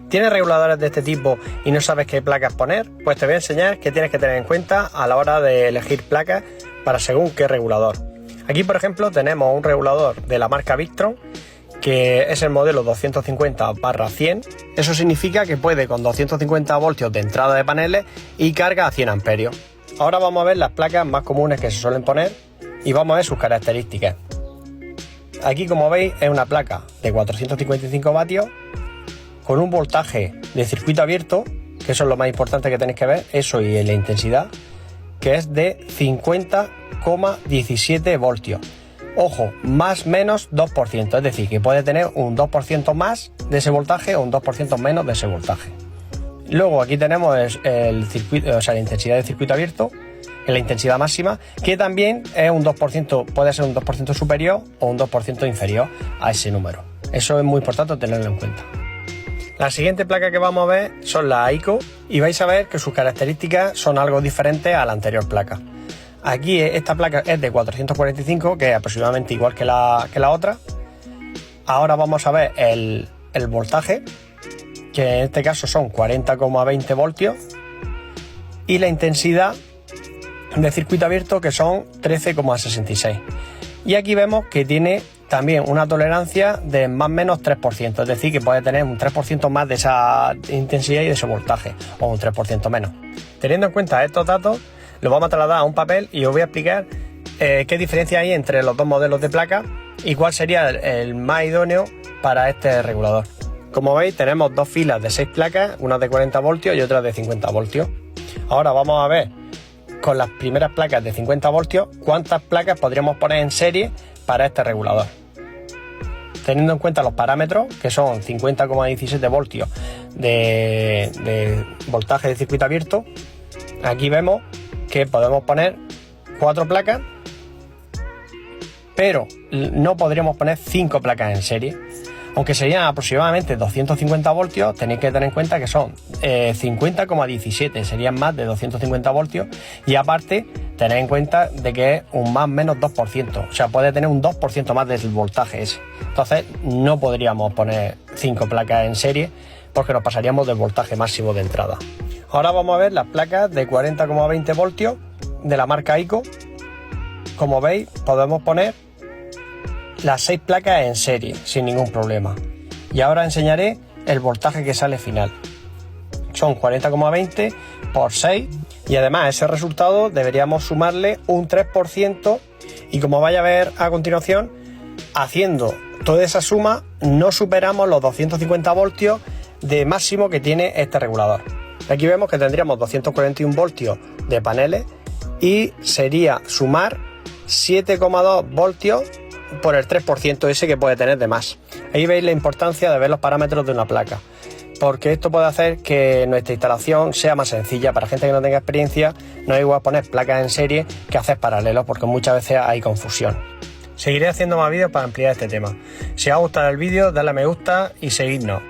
¿Tienes reguladores de este tipo y no sabes qué placas poner? Pues te voy a enseñar qué tienes que tener en cuenta a la hora de elegir placas para según qué regulador. Aquí, por ejemplo, tenemos un regulador de la marca Victron, que es el modelo 250/100. Eso significa que puede con 250 voltios de entrada de paneles y carga a 100 amperios. Ahora vamos a ver las placas más comunes que se suelen poner y vamos a ver sus características. Aquí, como veis, es una placa de 455 vatios con un voltaje de circuito abierto, que eso es lo más importante que tenéis que ver, eso y la intensidad, que es de 50,17 voltios. Ojo, más menos 2%, es decir, que puede tener un 2% más de ese voltaje o un 2% menos de ese voltaje. Luego aquí tenemos el circuito, o sea, la intensidad de circuito abierto, en la intensidad máxima, que también es un 2%, puede ser un 2% superior o un 2% inferior a ese número. Eso es muy importante tenerlo en cuenta. La siguiente placa que vamos a ver son las AICO y vais a ver que sus características son algo diferentes a la anterior placa. Aquí esta placa es de 445, que es aproximadamente igual que la otra. Ahora vamos a ver el voltaje, que en este caso son 40,20 voltios, y la intensidad de circuito abierto, que son 13,66. Y aquí vemos que tiene también una tolerancia de más o menos 3%, es decir, que puede tener un 3% más de esa intensidad y de ese voltaje, o un 3% menos. Teniendo en cuenta estos datos, lo vamos a trasladar a un papel y os voy a explicar qué diferencia hay entre los dos modelos de placa y cuál sería el más idóneo para este regulador. Como veis, tenemos dos filas de 6 placas, una de 40 voltios y otra de 50 voltios. Ahora vamos a ver con las primeras placas de 50 voltios cuántas placas podríamos poner en serie para este regulador. Teniendo en cuenta los parámetros, que son 50,17 voltios de voltaje de circuito abierto, aquí vemos que podemos poner 4 placas, pero no podríamos poner 5 placas en serie. Aunque serían aproximadamente 250 voltios, tenéis que tener en cuenta que son 50,17, serían más de 250 voltios, y aparte tened en cuenta de que es un más menos 2%, o sea, puede tener un 2% más del voltaje ese. Entonces no podríamos poner 5 placas en serie porque nos pasaríamos del voltaje máximo de entrada. Ahora vamos a ver las placas de 40,20 voltios de la marca AICO. Como veis, podemos poner las 6 placas en serie sin ningún problema. Y ahora enseñaré el voltaje que sale final. Son 40,20 por 6 y además a ese resultado deberíamos sumarle un 3%, y como vais a ver a continuación, haciendo toda esa suma no superamos los 250 voltios de máximo que tiene este regulador. Aquí vemos que tendríamos 241 voltios de paneles y sería sumar 7,2 voltios por el 3% ese que puede tener de más. Ahí veis la importancia de ver los parámetros de una placa, porque esto puede hacer que nuestra instalación sea más sencilla. Para gente que no tenga experiencia, no es igual poner placas en serie que hacer paralelos, porque muchas veces hay confusión. Seguiré haciendo más vídeos para ampliar este tema. Si os ha gustado el vídeo, dadle a me gusta y seguidnos.